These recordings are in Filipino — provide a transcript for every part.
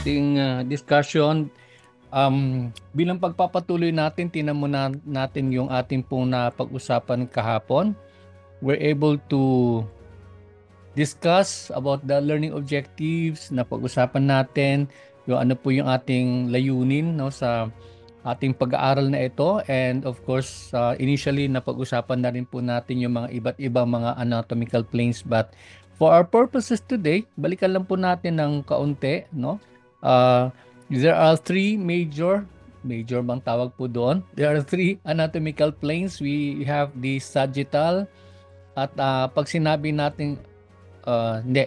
ating discussion. Bilang pagpapatuloy natin, tinan mo natin yung ating pong napag-usapan kahapon. We're able to discuss about the learning objectives na pag-usapan natin, yung ano po yung ating layunin no, sa ating pag-aaral na ito. And of course, initially napag-usapan na rin po natin yung mga iba't ibang mga anatomical planes. But for our purposes today, balikan lang po natin ng kaunti. No? There are three major bang tawag po doon? There are three anatomical planes. We have the sagittal at pag sinabi natin hindi.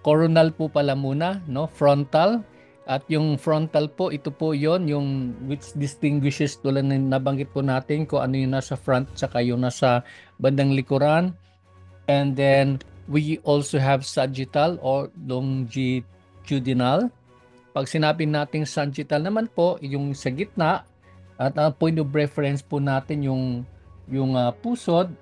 Coronal po pala muna, no? Frontal. At yung frontal po, ito po yon yung which distinguishes tulad ng nabanggit po natin kung ano yung nasa front tsaka yung nasa bandang likuran. And then, we also have sagittal or longitudinal. Pag sinabi natin sagittal naman po, yung sa gitna, at ang point of reference po natin yung pusod.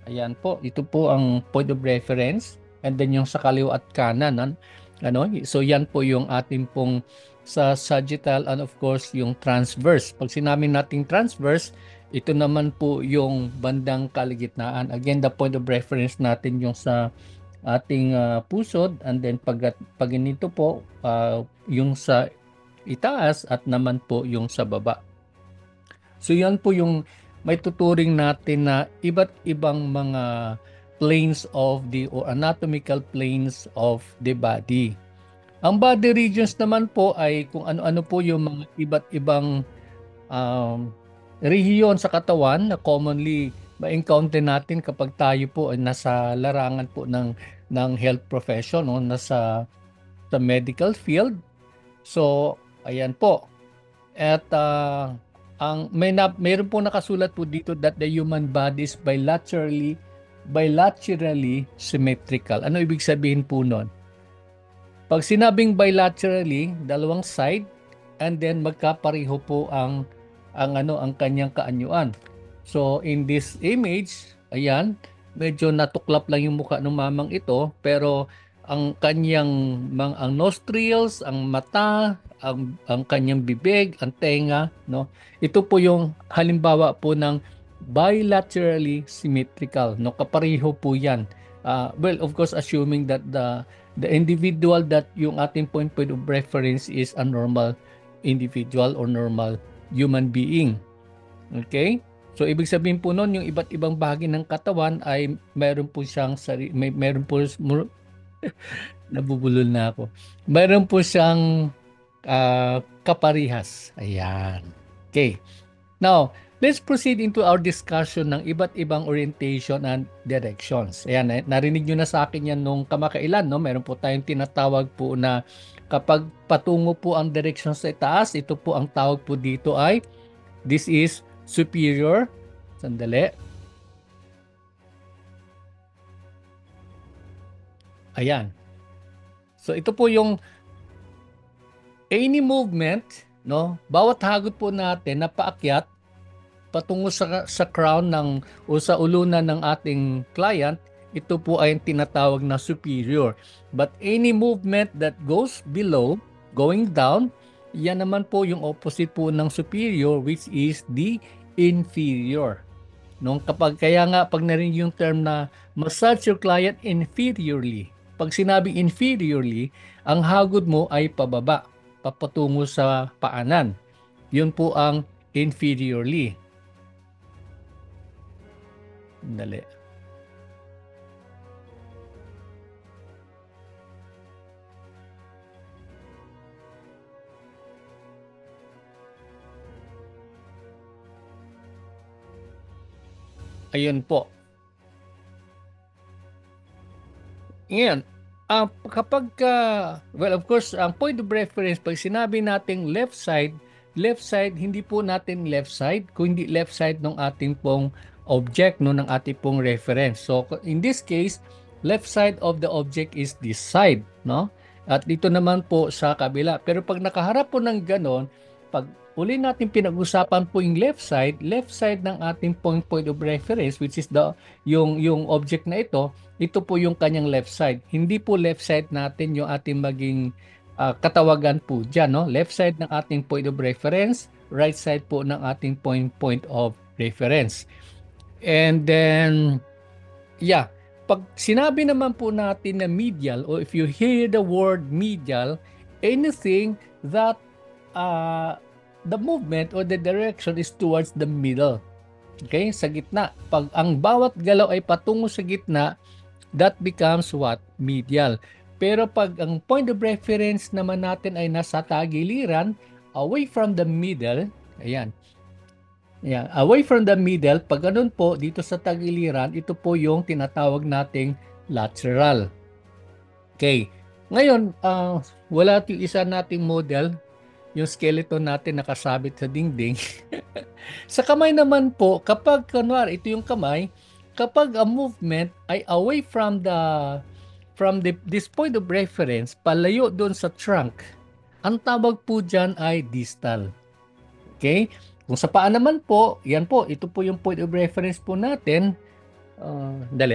Ayan po, ito po ang point of reference. And then yung sa kaliwa at kanan, ano? So yan po yung ating pong sa sagittal and of course yung transverse. Pag sinabi nating transverse, ito naman po yung bandang kaligitnaan. Again, the point of reference natin yung sa ating pusod, and then pag ganito po yung sa itaas at naman po yung sa baba. So yan po yung may tuturing natin na iba't ibang mga planes of the or anatomical planes of the body. Ang body regions naman po ay kung ano-ano po yung mga iba't ibang rehiyon sa katawan na commonly ma-encounter natin kapag tayo po ay nasa larangan po ng health profession, no? Nasa sa medical field. So, ayan po. At mayroon po nakasulat po dito that the human body is bilaterally symmetrical. Ano ibig sabihin po nun? Pag sinabing bilaterally, dalawang side, and then magkapareho po ang kanyang kaanyuan. So in this image, ayan, medyo natuklap lang yung mukha ng mamang ito, pero ang kanyang ang nostrils, ang mata, ang kanyang bibig, ang tenga, no? Ito po yung halimbawa po ng bilaterally symmetrical, no? Kapareho po 'yan. Well, of course, assuming that the individual that yung ating point of reference is a normal individual or normal human being. Okay? So ibig sabihin po noon yung iba't ibang bahagi ng katawan ay mayroon po siyang mayroon po nabubulol na ako. Mayroon po siyang kaparihas. Ayan. Okay. Now, let's proceed into our discussion ng iba't ibang orientation and directions. Ayan, narinig nyo na sa akin yan nung kamakailan, no? Meron po tayong tinatawag po na kapag patungo po ang direction sa itaas, ito po ang tawag po dito ay this is superior. Sandali. Ayan. So ito po yung any movement, no? Bawat hagod po natin na paakyat patungo sa crown o sa ulunan ng ating client, ito po ay tinatawag na superior. But any movement that goes below, going down, yan naman po yung opposite po ng superior, which is the inferior. Kaya nga pag narinig yung term na massage your client inferiorly, pag sinabing inferiorly, ang hagod mo ay pababa, papatungo sa paanan. Yun po ang inferiorly. Dali. Ayun po. Ngayon, kapag well, of course, ang point of reference, pag sinabi nating left side, hindi po natin left side, kundi left side ng ating pong object, no, ng ating pong reference. So, in this case, left side of the object is this side, no? At dito naman po sa kabila. Pero pag nakaharap po ng ganon, pag uli natin pinag-usapan po yung left side ng ating point of reference, which is yung object na ito po yung kanyang left side. Hindi po left side natin yung ating maging katawagan po dyan, no? Left side ng ating point of reference, right side po ng ating point of reference. And then, yeah, pag sinabi naman po natin na medial, or if you hear the word medial, anything that the movement or the direction is towards the middle. Okay? Sa gitna. Pag ang bawat galaw ay patungo sa gitna, that becomes what? Medial. Pero pag ang point of reference naman natin ay nasa tagiliran, away from the middle, ayan, yeah, away from the middle, pag ganun po, dito sa tagiliran, ito po yung tinatawag nating lateral. Okay. Ngayon, wala yung isa nating model, yung skeleton natin nakasabit sa dingding. Sa kamay naman po, kapag kunwari, ito yung kamay, kapag ang movement ay away from this point of reference, palayo doon sa trunk, ang tawag po dyan ay distal. Okay? Kung sa paa naman po, yan po, ito po yung point of reference po natin. Dali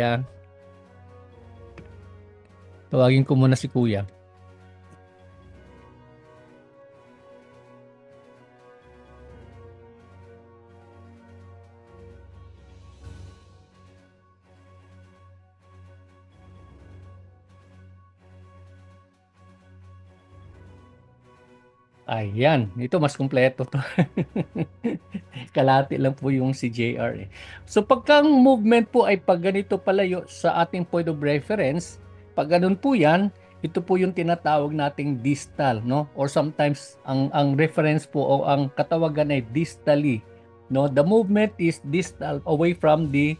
tawagin ko muna si Kuya. Ayan, ito mas kumpleto to. Kalahati lang po yung si JR eh. So pagkang movement po ay pag ganito palayo sa ating point of reference, pag ganun po yan, ito po yung tinatawag nating distal, no? Or sometimes ang reference po o ang katawagan ay distally, no? The movement is distal away from the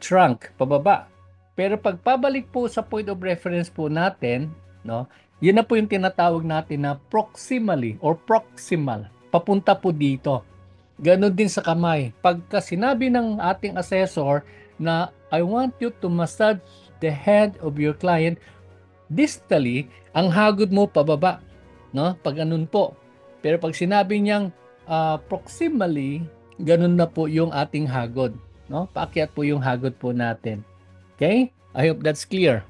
trunk, pababa. Pero pag pabalik po sa point of reference po natin, no? Yun na po yung tinatawag natin na proximally or proximal. Papunta po dito. Ganon din sa kamay. Pagka sinabi ng ating assessor na I want you to massage the head of your client distally, ang hagod mo pababa, no? Pag ganun po. Pero pag sinabi niyang proximally, ganun na po yung ating hagod, no? Paakyat po yung hagod po natin. Okay? I hope that's clear.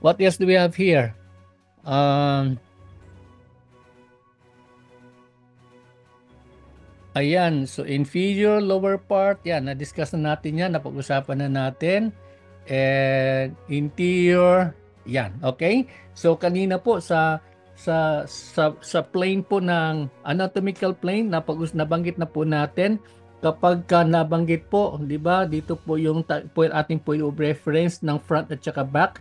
What else do we have here? Ayan, so inferior, lower part, yan, na-discuss na natin yan, napag-usapan na natin. And interior, yan, okay? So kanina po sa plane po ng anatomical plane, nabanggit na po natin, kapag nabanggit po, di ba, dito po yung ating point of reference ng front at saka back.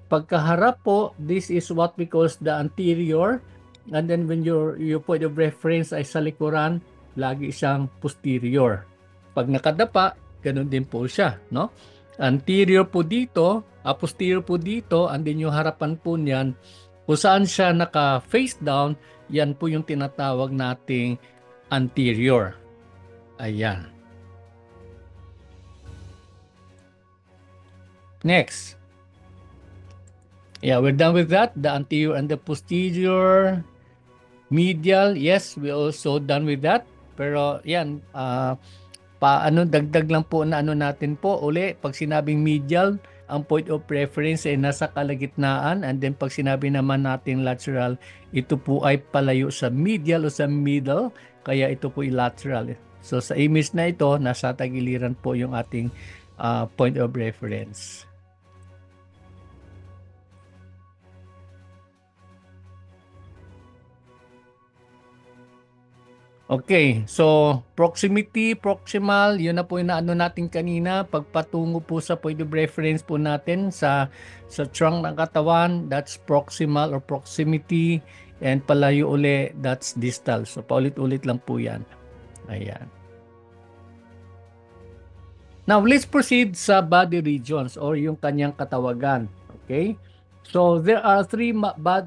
Pagkaharap po, this is what we call the anterior. And then when your point of reference ay sa likuran, lagi siyang posterior. Pag nakadapa, ganun din po siya, no? Anterior po dito, posterior po dito, and then yung harapan po niyan, kung saan siya naka-face down, yan po yung tinatawag nating anterior. Ayan. Next. Yeah, we're done with that. The anterior and the posterior. Medial, yes, we also done with that. Pero yan, dagdag lang po na natin po uli. Pag sinabing medial, ang point of reference ay nasa kalagitnaan. And then pag sinabi naman natin lateral, ito po ay palayo sa medial o sa middle. Kaya ito po ay lateral. So sa image na ito, nasa tagiliran po yung ating point of reference. Okay, so proximity, proximal, yun na po yung naano natin kanina. Pagpatungo po sa point of reference po natin sa trunk ng katawan, that's proximal or proximity. And palayo uli, that's distal. So paulit-ulit lang po yan. Ayan. Now, let's proceed sa body regions or yung kanyang katawagan. Okay? So, there are three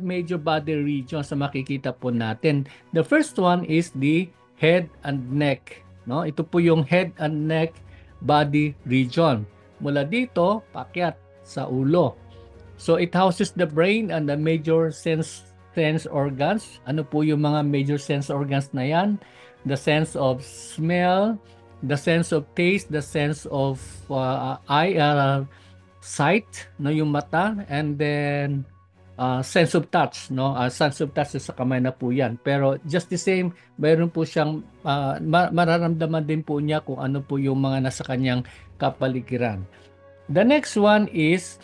major body regions na makikita po natin. The first one is the head and neck. No? Ito po yung head and neck body region. Mula dito, paakyat sa ulo. So, it houses the brain and the major sense organs. Ano po yung mga major sense organs na yan? The sense of smell, the sense of taste, the sense of sight, no, yung mata, and then sense of touch, no? Sense of touch sa kamay na po yan. Pero just the same, mayroon po siyang mararamdaman din po niya kung ano po yung mga nasa kanyang kapaligiran. The next one is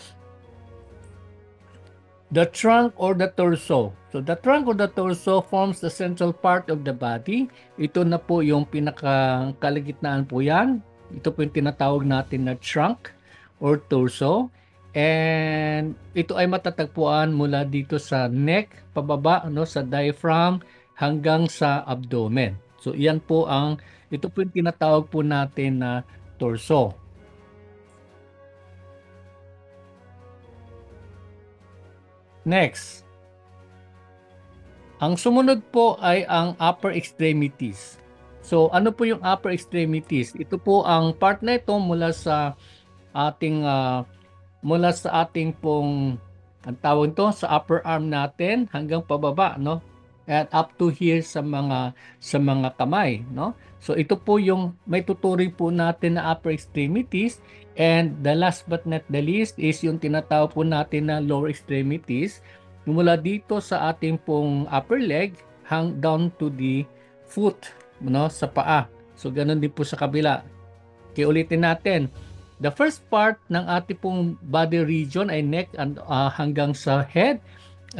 the trunk or the torso. So the trunk or the torso forms the central part of the body. Ito na po yung pinakakalagitnaan po yan. Ito po yung tinatawag natin na trunk or torso. And ito ay matatagpuan mula dito sa neck, pababa, no, sa diaphragm hanggang sa abdomen. So iyan po ito po yung tinatawag po natin na torso. Next. Ang sumunod po ay ang upper extremities. So ano po yung upper extremities? Ito po ang part na ito mula sa ating pong ang tawag ito sa upper arm natin hanggang pababa, no? At up to here sa mga kamay, no? So ito po yung may tuturing po natin na upper extremities, and the last but not the least is yung tinatawag po natin na lower extremities mula dito sa ating pong upper leg down to the foot, no, sa paa. So ganun din po sa kabila. Okay, ulitin natin. The first part ng ating pong body region ay neck and hanggang sa head.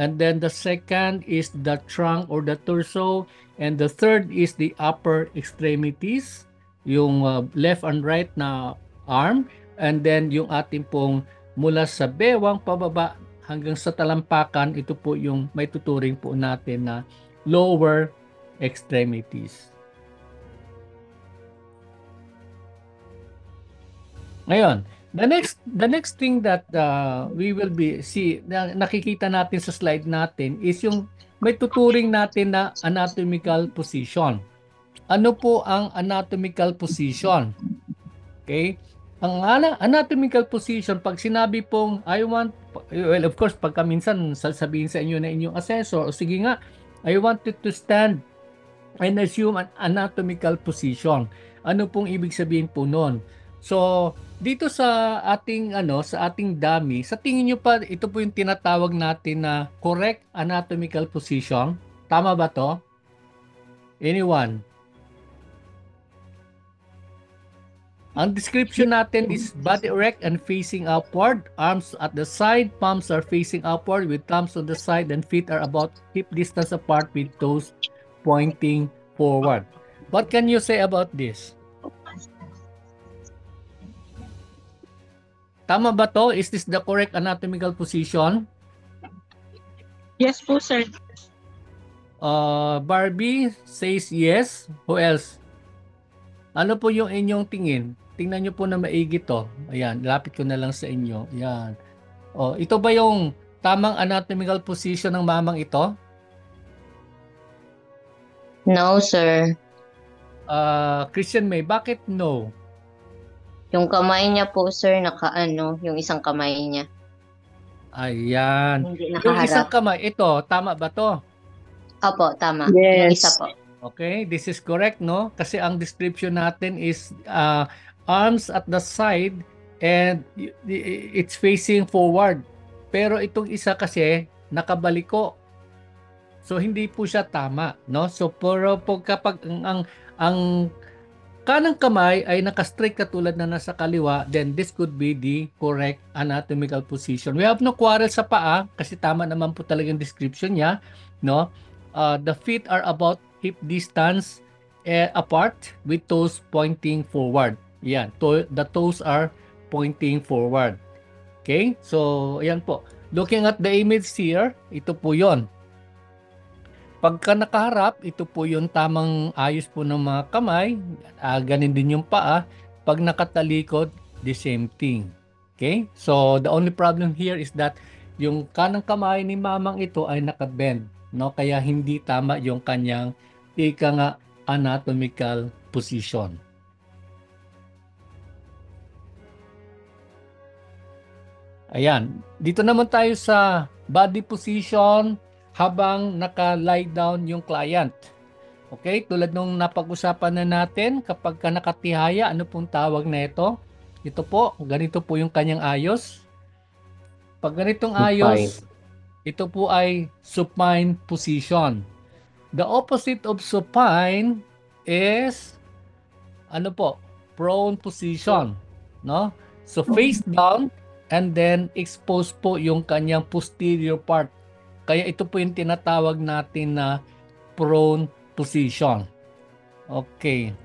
And then the second is the trunk or the torso. And the third is the upper extremities, yung left and right na arm. And then yung ating pong mula sa bewang pababa hanggang sa talampakan, ito po yung may tuturing po natin na lower extremities. Ngayon, the next thing that we will nakikita natin sa slide natin is yung may tuturing natin na anatomical position. Ano po ang anatomical position? Okay? Ang anatomical position, pag sinabi pong well, of course, pagka minsan sasabihin sa inyo na inyong assessor, o sige nga, I want you to stand and assume an anatomical position. Ano pong ibig sabihin po nun? So, dito sa ating dummy, sa tingin niyo pa ito po yung tinatawag natin na correct anatomical position? Tama ba to? Anyone? Ang description natin is body erect and facing upward, arms at the side, palms are facing upward with thumbs on the side, and feet are about hip distance apart with toes pointing forward. What can you say about this? Tama ba to? Is this the correct anatomical position? Yes po, sir. Barbie says yes. Who else? Ano po yung inyong tingin? Tingnan nyo po na maigi to. Ayan, lapit ko na lang sa inyo. Ayan. Ito ba yung tamang anatomical position ng mamang ito? No, sir. Christian May, bakit no? Yung kamay niya po, sir, yung isang kamay niya. Ayan. Hindi Yung nakaharap. isang kamay, ito, tama ba to? Opo, tama. Yes. Yung isa po. Okay, this is correct, no? Kasi ang description natin is arms at the side and it's facing forward. Pero itong isa kasi nakabaliko. So hindi po siya tama, no? So pero kapag ang kanang kamay ay naka-straight katulad na nasa kaliwa, then this could be the correct anatomical position. We have no quarrel sa paa kasi tama naman po talaga yung description niya, no? The feet are about hip distance apart with toes pointing forward. Yan, the toes are pointing forward. Okay? So, ayan po. Looking at the image here, ito po 'yon. Pagka nakaharap, ito po yung tamang ayos po ng mga kamay. Ganin din yung paa. Pag nakatalikod, the same thing. Okay? So, the only problem here is that yung kanang kamay ni mamang ito ay nakabend. No? Kaya hindi tama yung kanyang anatomical position. Ayan. Dito naman tayo sa body position habang naka-lie down yung client. Okay, tulad nung napag-usapan na natin, kapag ka nakatihaya, ano pong tawag na ito? Ito po, ganito po yung kanyang ayos. Pag ganitong ayos, ito po ay supine position. The opposite of supine is ano po? Prone position, no? So face down and then expose po yung kanyang posterior part. Kaya ito po yung tinatawag natin na prone position. Okay.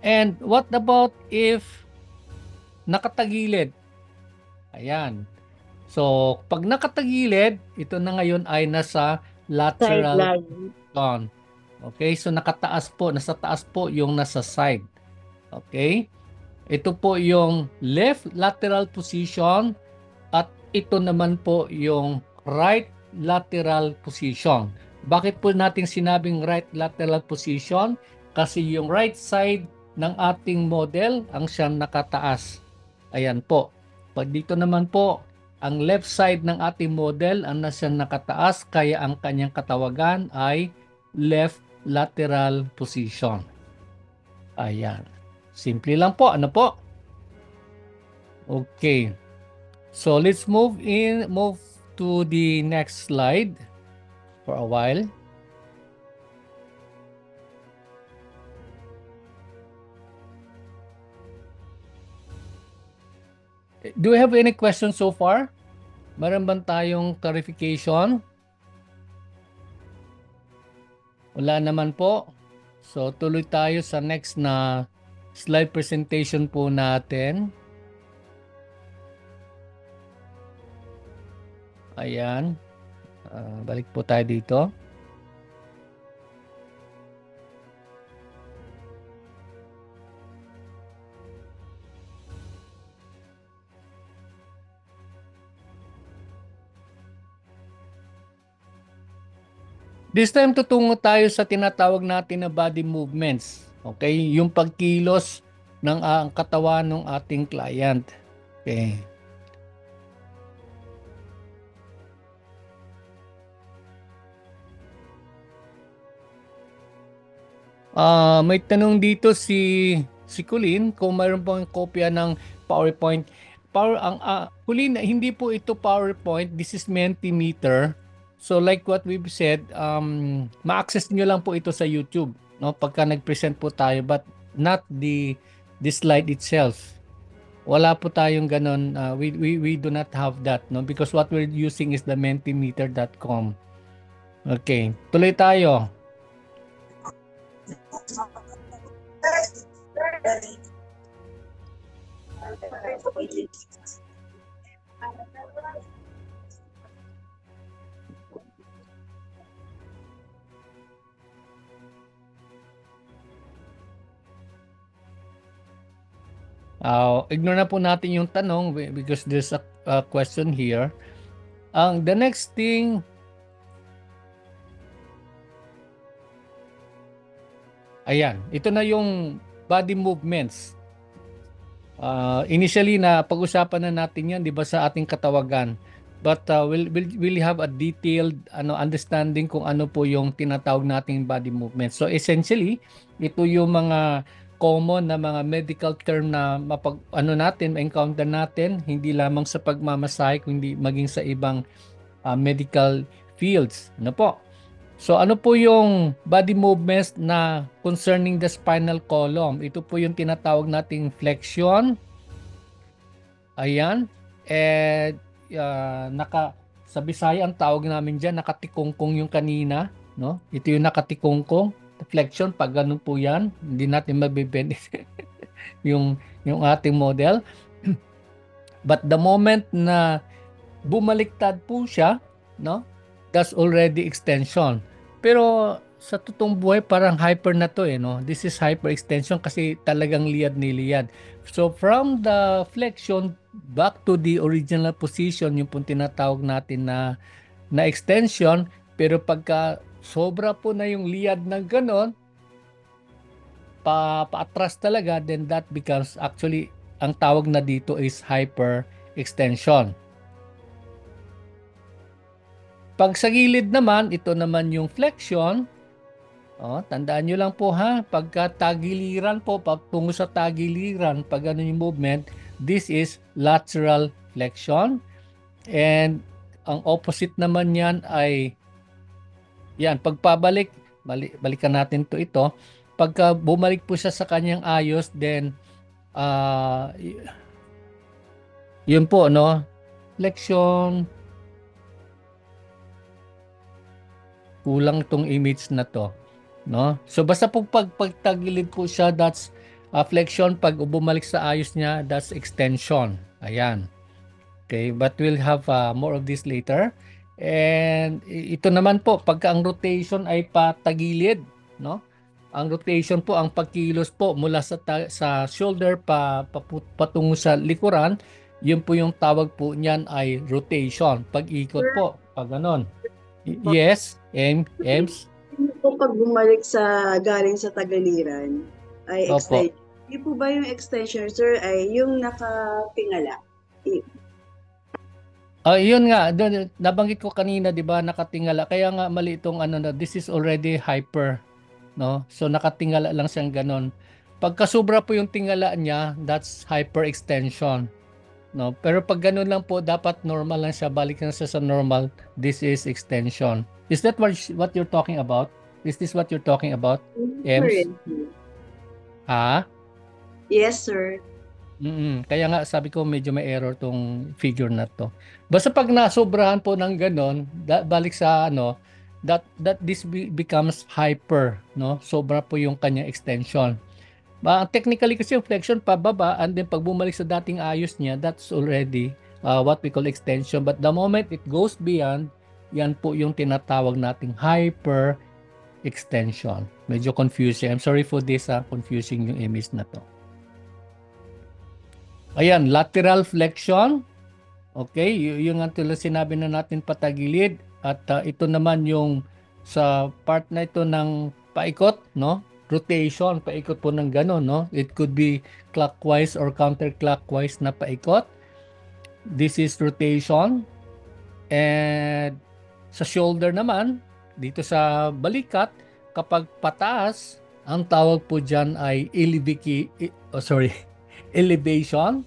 And what about if nakatagilid? Ayan. So, pag nakatagilid, ito na ngayon ay nasa lateral position. Okay, so nakataas po, nasa taas po yung nasa side. Okay? Ito po yung left lateral position at ito naman po yung right lateral position. Bakit po natin sinabing right lateral position? Kasi yung right side ng ating model ang siyang nakataas. Ayan po. Pag dito naman po, ang left side ng ating model ang nasa nakataas, kaya ang kanyang katawagan ay left lateral position. Ayan. Simple lang po. Ano po? Okay. So let's move to the next slide for a while. Do you have any questions so far? Meron ba tayong clarification? Wala naman po. So tuloy tayo sa next na slide presentation po natin. Ayan. Balik po tayo dito. This time tutungo tayo sa tinatawag natin na body movements. Okay? Yung pagkilos ng katawan ng ating client. Okay. May tanong dito si Colleen kung mayroon pong kopya ng PowerPoint. Colleen, hindi po ito PowerPoint. This is Mentimeter. So like what we've said, ma-access nyo lang po ito sa YouTube, no? Pagka nag-present po tayo, but not the slide itself. Wala po tayong ganon. We do not have that, no? Because what we're using is the mentimeter.com. Okay, tuloy tayo. Ignore na po natin yung tanong because there's a question here. The next thing, ayan, ito na yung body movements. Initially na pag-usapan na natin yan, 'di ba, sa ating katawagan. But we'll have a detailed understanding kung ano po yung tinatawag nating body movements. So essentially, ito yung mga common na mga medical term na encounter natin, hindi lamang sa pagmamasahe kundi maging sa ibang medical fields. Ano po? So ano po yung body movements na concerning the spinal column? Ito po yung tinatawag nating flexion. Ayan. And sa Bisaya ang tawag namin diyan nakatikungkong yung kanina, no? Ito yung nakatikungkong. Flexion, pag ganun po yan, hindi natin mabibend yung ating model. But the moment na bumaliktad po siya, no? That's already extension. Pero sa totoong buhay parang hyper na to, no? This is hyperextension kasi talagang liyad. So from the flexion back to the original position, yung pong tinatawag natin na extension, pero pagka sobra po na yung liyad ng ganon, paatras talaga, then that becomes actually, ang tawag na dito is hyperextension. Pag sa gilid naman, ito naman yung flexion. Tandaan nyo lang po ha, pagka tagiliran po, patungo sa tagiliran, pag ano yung movement, this is lateral flexion. And ang opposite naman yan ay, yan, pagpabalik, balikan natin ito. Pagka bumalik po siya sa kanyang ayos, then, yun po, no? Flexion. Kulang itong image na to, no? So basta po pagtagilid po siya, that's flexion. Pag bumalik sa ayos niya, that's extension. Ayan. Okay, but we'll have more of this later. And ito naman po, pagka ang rotation ay patagilid, no? Ang rotation po, ang pagkilos po mula sa shoulder patungo sa likuran, yun po yung tawag po niyan ay rotation. Pag-ikot po, pag ganon. Yes, Ems? Po pag bumalik sa galing sa tagaliran ay Opo. extension. Hindi po ba yung extension, sir, ay yung nakatingala? Yun nga, nabanggit ko kanina, 'di ba, nakatingala. Kaya nga mali itong ano na, this is already hyper, no? So nakatingala lang siyang ganon. Pagka sobra po yung tingala niya, that's hyperextension. No, pero pag ganun lang po, dapat normal lang siya, balik na siya sa normal. This is extension. Is that what you're talking about? Is this what you're talking about, Ems? Yes, sir. Kaya nga sabi ko medyo may error tong figure na to. Basta pag nasobrahan po ng ganon, balik sa ano, that this becomes hyper, no? Sobra po yung kanyang extension. Technically kasi yung flexion pababa, and then pag bumalik sa dating ayos niya, that's already what we call extension. But the moment it goes beyond, yan po yung tinatawag nating hyper extension. Medyo confusing. I'm sorry for this, confusing yung image na to. Ayan, lateral flexion. Okay, yung nga tulad sinabi na natin patagilid. At ito naman yung sa part na ito ng paikot, no? Rotation, paikot po ng gano'n, no? It could be clockwise or counterclockwise na paikot. This is rotation. And sa shoulder naman, dito sa balikat, kapag pataas, ang tawag po dyan ay elevation.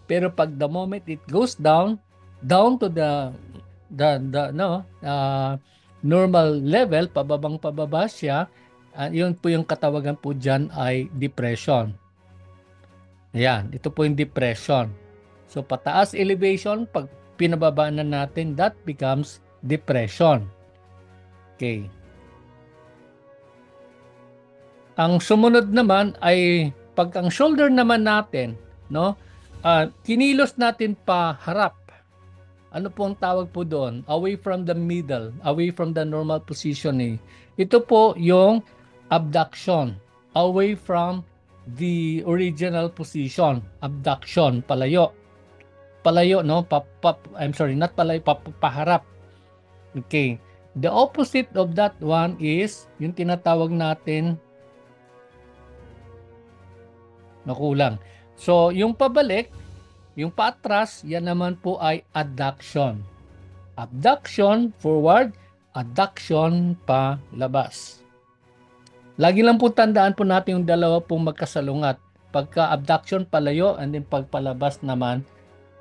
Pero pag the moment it goes down to the normal level, pababa siya, yun po yung katawagan po dyan ay depression. Ayan, ito po yung depression. So pataas elevation, pag pinababa na natin, that becomes depression. Okay. Ang sumunod naman ay pag ang shoulder naman natin, no? Kinilos natin pa harap. Ano po ang tawag po doon? Away from the middle, away from the normal position. Ito po yung abduction, away from the original position. Abduction, palayo. Palayo, no? I'm sorry, not palayo, paharap. Okay. The opposite of that one is yung tinatawag natin nakulang. So, yung pabalik, yung paatras, yan naman po ay adduction. Abduction, forward, adduction, palabas. Lagi lang po tandaan po natin yung dalawa pong magkasalungat. Pagka abduction, palayo, and then pagpalabas naman,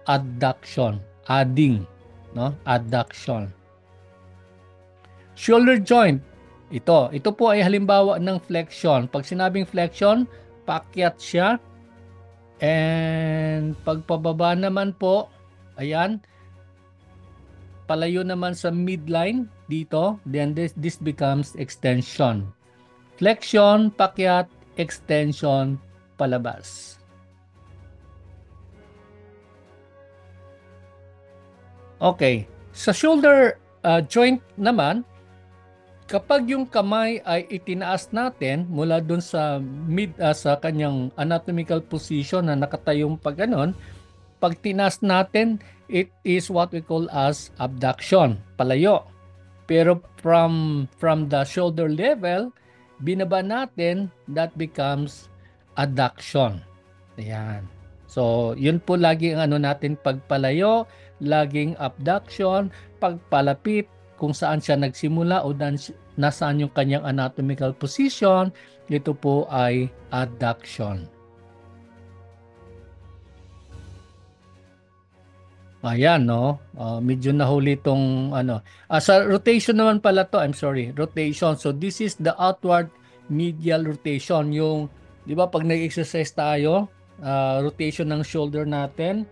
adduction, adding, no? Adduction. Shoulder joint, ito po ay halimbawa ng flexion. Pag sinabing flexion, paakyat siya, and pagpababa naman po, ayan, palayo naman sa midline dito, then this becomes extension. Flexion, pakyat, extension, palabas. Okay, sa shoulder joint naman, kapag yung kamay ay itinaas natin mula dun sa sa kanyang anatomical position na nakatayong pag ganon, pag tinaas natin, it is what we call as abduction, palayo. Pero from the shoulder level, binaba natin, that becomes adduction. Ayan. So, yun po lagi ang ano natin, pagpalayo, laging abduction, pagpalapit, kung saan siya nagsimula o nasaan yung kanyang anatomical position, ito po ay adduction. Ayan, no? Medyo nahuli tong ano. Sa rotation naman pala to, I'm sorry, rotation. So this is the outward medial rotation. Yung, di ba, pag nag-exercise tayo, rotation ng shoulder natin.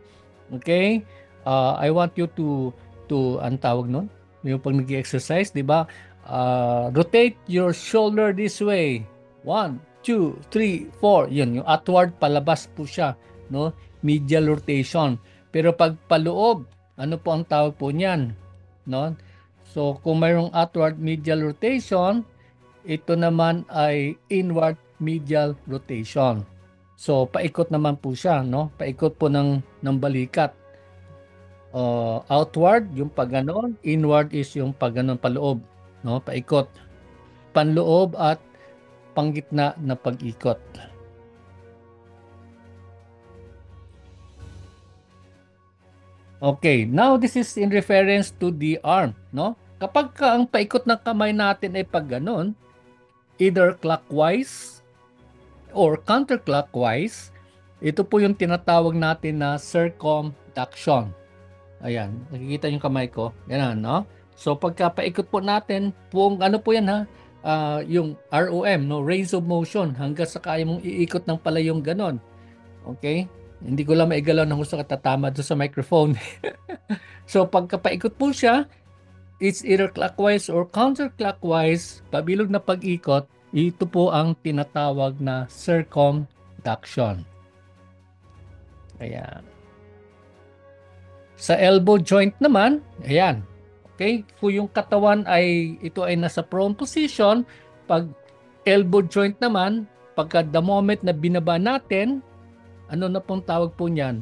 Okay? I want you ang tawag nun? Yung pag nag-exercise, di ba? Rotate your shoulder this way. 1, 2, 3, 4. Yun, yung outward, palabas po siya, no? Medial rotation. Pero pag paloob, ano po ang tawag po niyan? No? So, kung mayroong outward medial rotation, ito naman ay inward medial rotation. So, paikot naman po siya, no? Paikot po ng balikat. Outward, yung pagganon. Inward is yung pagganon, paloob, no? Paikot. Panloob at panggitna na pag-ikot. Okay, now this is in reference to the arm, no? Kapag ang paikot ng kamay natin ay pag ganon, either clockwise or counterclockwise, ito po yung tinatawag natin na circumduction. Ayan, nakikita yung kamay ko. Yan, no? So pagka paikot po natin, ano po yan ha? Yung ROM, no? Range of motion, hanggang sa kaya mong iikot ng palayong ganon. Okay? Hindi ko lang maigalaw ng gusto katatama doon sa microphone. So pagkapaikot po siya, it's either clockwise or counterclockwise, pabilog na pag-ikot, ito po ang tinatawag na circumduction. Ayan. Sa elbow joint naman, ayan. Okay? Kung yung katawan ito ay nasa prone position, pag elbow joint naman, pagka the moment na binaba natin, ano na pong tawag po niyan?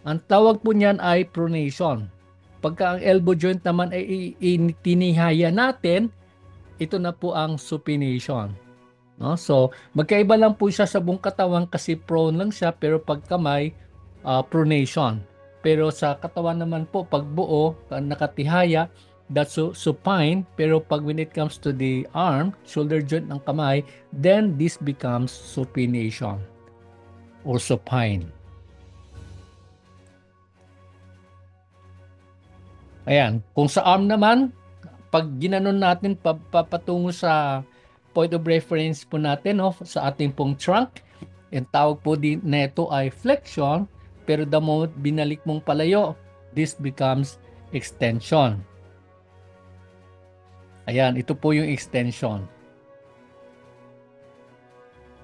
Ang tawag po niyan ay pronation. Pagka ang elbow joint naman ay tinihaya natin, ito na po ang supination. No? So, magkaiba lang po siya sa buong katawan kasi prone lang siya, pero pag kamay, pronation. Pero sa katawan naman po, pag buo, nakatihaya, that's supine. Pero pag when it comes to the arm, shoulder joint ng kamay, then this becomes supination or supine. Ayan, kung sa arm naman, pag ginanon natin papatungo sa point of reference po natin, no, sa ating pong trunk, yung tawag po din neto ay flexion, pero the moment binalik mong palayo, this becomes extension. Ayan, ito po yung extension.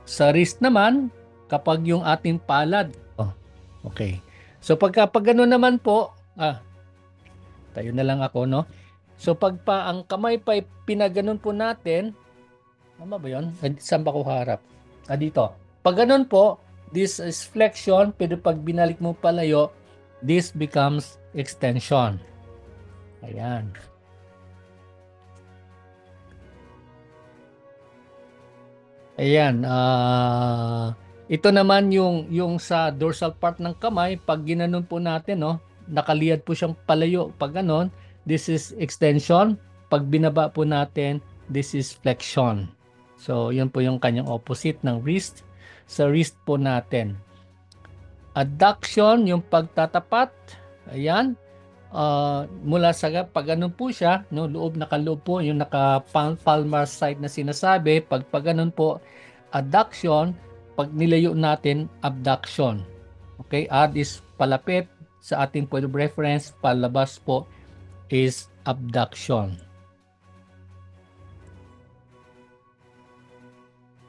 Sa wrist naman, kapag yung ating palad, okay. So pag gano'n naman po, tayo na lang ako, no? So pag ang kamay pa pinaganon po natin, tama ba yun? Saan ba ko harap? Dito. Pag ganon po, this is flexion, pero pag binalik mo palayo, this becomes extension. Ayan. Ayan, ito naman yung sa dorsal part ng kamay, pag ginanon po natin, no, nakaliyad po siyang palayo. Pag ganon, this is extension. Pag binaba po natin, this is flexion. So, yun po yung kanyang opposite ng wrist. Sa wrist po natin, adduction, yung pagtatapat. Ayan. Mula sa pag ganon po siya, no, nakaloob po, yung naka-palmar side na sinasabi. Pag ganon po, adduction. Pag nilayo natin, abduction. Okay, add is palapit. Sa ating point of reference, palabas po is abduction.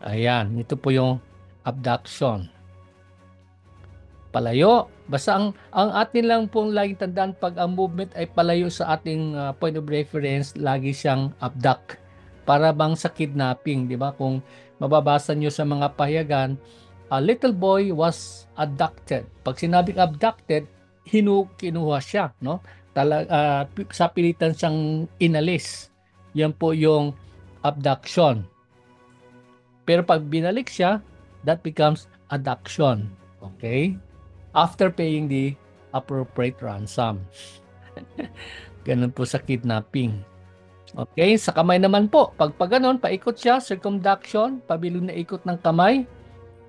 Ayan, ito po yung abduction. Palayo. Basta ang atin lang pong laging tandaan, pag ang movement ay palayo sa ating point of reference, lagi siyang abduct. Para bang sa kidnapping, di ba? Kung mababasa nyo sa mga pahayagan, a little boy was abducted. Pag sinabing abducted, kinuha siya, no? Sa pilitan siyang inalis. Yan po yung abduction. Pero pag binalik siya, that becomes adduction. Okay? After paying the appropriate ransom. Ganun po sa kidnapping. Okay? Sa kamay naman po, pag ganon, paikot siya, circumduction, pabilog na ikot ng kamay.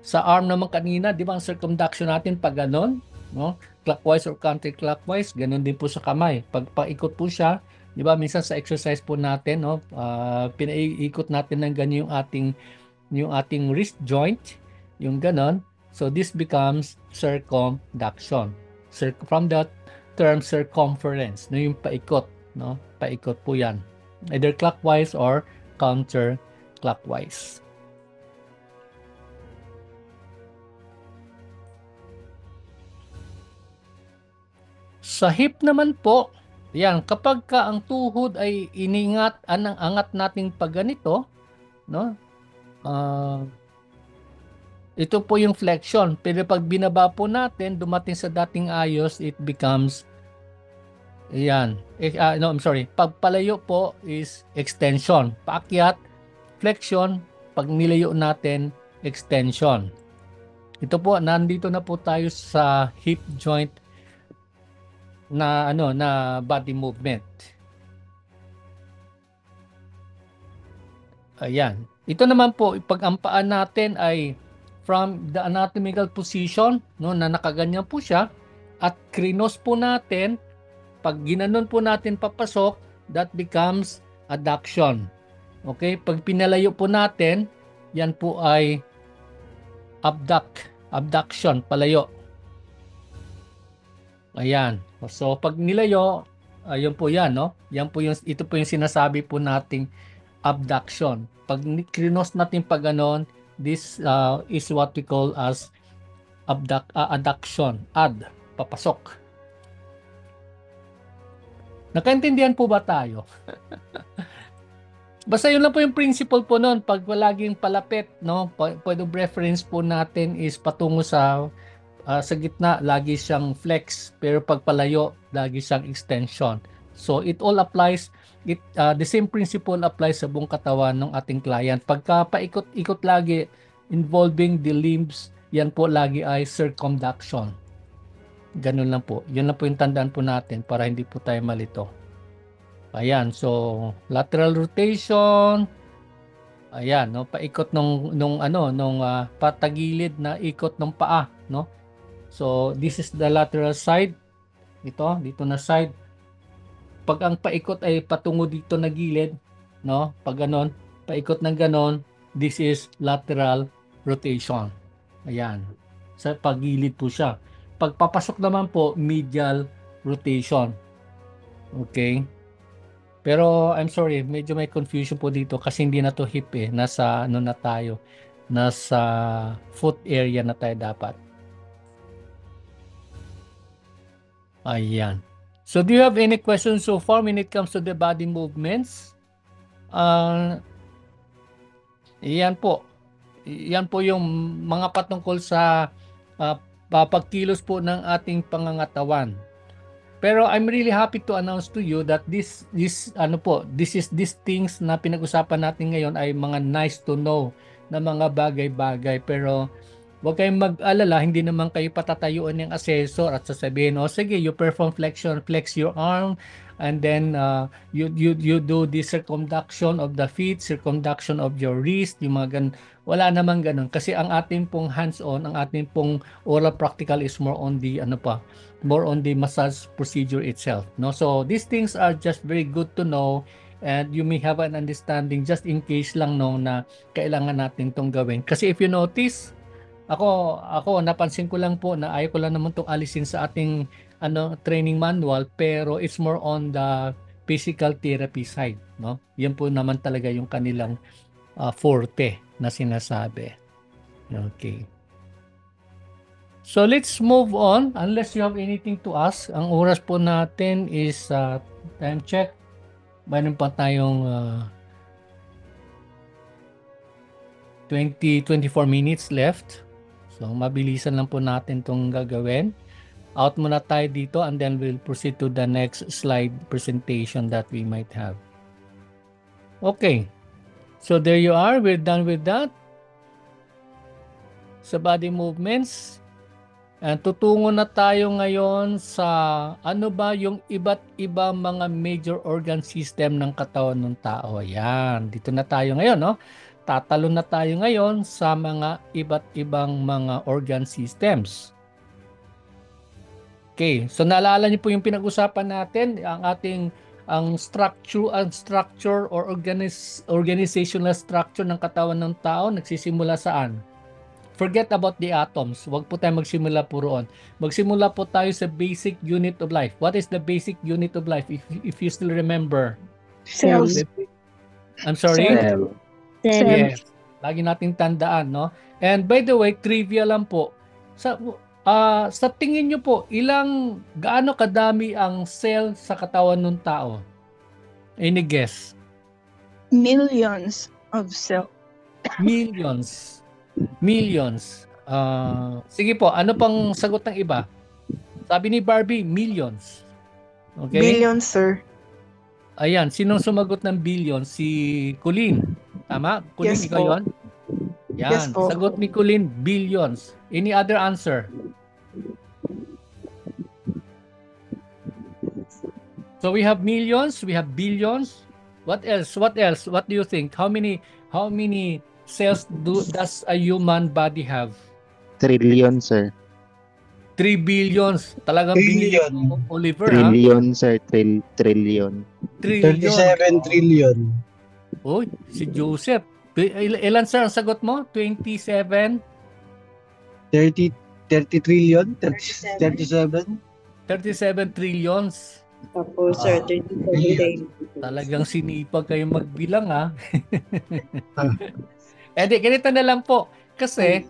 Sa arm naman kanina, di ba ang circumduction natin pag ganon? No? clockwise or counterclockwise, ganun din po sa kamay. Pag paikot po siya, di ba, minsan sa exercise po natin, no, pinaiikot natin ng ganyan yung ating wrist joint, yung ganon. So this becomes circumduction. From that term circumference, no, yung paikot, no, paikot po yan. Either clockwise or counterclockwise. Sa hip naman po, yan, kapag ka ang tuhod ay angat nating pag ganito, no? Ito po yung flexion. Pero pag binaba po natin, dumating sa dating ayos, it becomes, yan. No, I'm sorry. Pag palayo po is extension. Paakyat, flexion. Pag nilayo natin, extension. Ito po, nandito na po tayo sa hip joint na body movement. Ayan. Ito naman po, pag ang paa natin ay from the anatomical position, no, na nakaganyan po siya, at krinos po natin, pag ginanon po natin papasok, that becomes adduction. Okay? Pag pinalayo po natin, yan po ay abduction, palayo. Ayan. So pag nilayo, ayun po yan, no? Ito po yung sinasabi po nating abduction. Pag krinos natin pag ganon, this is what we call as adduction. Papasok. Nakaintindihan po ba tayo? Basta yun lang po yung principle po nun. Pag laging palapit, no, pwede reference po natin is patungo sa gitna, lagi siyang flex, pero pag palayo, lagi siyang extension. So it all applies, the same principle applies sa buong katawan ng ating client. Pagka paikot-ikot lagi involving the limbs, yan po lagi ay circumduction. Ganun lang po. Yun lang po yung tandaan po natin para hindi po tayo malito. Ayan, so lateral rotation. Ayan, no, paikot nung patagilid na ikot ng paa, no? So this is the lateral side. Dito na side. Pag ang paikot ay patungo dito na gilid, no? Pag ganon, paikot ng ganon, this is lateral rotation. Ayan. Sa pagilid po siya. Pag papasok naman po, medial rotation. Okay? Pero I'm sorry, medyo may confusion po dito kasi hindi na to hip eh. Nasa na tayo. Nasa foot area na tayo dapat. Ayan. So do you have any questions so far when it comes to the body movements? Yan po. Yan po yung mga patungkol sa pagkilos po ng ating pangangatawan. Pero I'm really happy to announce to you that these things na pinag-usapan natin ngayon ay mga nice to know na mga bagay-bagay. Pero huwag kayong mag-alala, hindi naman kayo patatayuan ng assessor at sasabihin, sige, you perform flexion, flex your arm, and then you do the circumduction of the feet, circumduction of your wrist, yung mga ganun. Wala namang ganun. Kasi ang ating pong hands-on, ang ating pong oral practical is more on the massage procedure itself. No? So these things are just very good to know, and you may have an understanding just in case lang na kailangan natin tong gawin. Kasi if you notice, ako napansin ko lang po na ayaw ko lang naman itong alisin sa ating training manual, pero it's more on the physical therapy side, no? Yan po naman talaga yung kanilang forte na sinasabi. Okay. So let's move on unless you have anything to ask. Ang oras po natin is time check. Mayroon pa tayong 24 minutes left. So, mabilisan lang po natin itong gagawin. Out muna tayo dito and then we'll proceed to the next slide presentation that we might have. Okay. So, there you are. We're done with that. Sa body movements. And tutungo na tayo ngayon sa ano ba yung iba't iba mga major organ system ng katawan ng tao. Ayan. Dito na tayo ngayon, no? Tatalon na tayo ngayon sa mga iba't ibang mga organ systems. Okay, so naalala niyo po yung pinag-usapan natin, ang structure or organizational structure ng katawan ng tao nagsisimula saan? Forget about the atoms. Huwag po tayo magsimula po roon. Magsimula po tayo sa basic unit of life. What is the basic unit of life if you still remember? Cells. I'm sorry? Cell. Yes. Lagi nating tandaan, no? And by the way, trivia lang po. Sa tingin nyo po, gaano kadami ang cell sa katawan ng tao? Any guess? Millions of cells. Millions. Sige po, ano pang sagot ng iba? Sabi ni Barbie, millions. Okay? Billions, sir. Ayan, sinong sumagot ng billions? Si Colleen. Tama? Colleen, Yes ikaw po. yun? Yan, Yes po. sagot ni Colleen, billions. Any other answer? So we have millions, we have billions. What else? What do you think? How many cells does a human body have? Trillion, sir. 3 billions. Talagang Trillion. binigyan mo, Oliver, ha? Trillion, sir. Trillion. Trillion. 37 trillion. Uy, si Joseph. Ilan sir ang sagot mo? 27? 30 trillion? 37? 37 trillions. Opo, sir. 37 Talagang sinipag kayo magbilang, ha? Di, ganito na lang po. Kasi,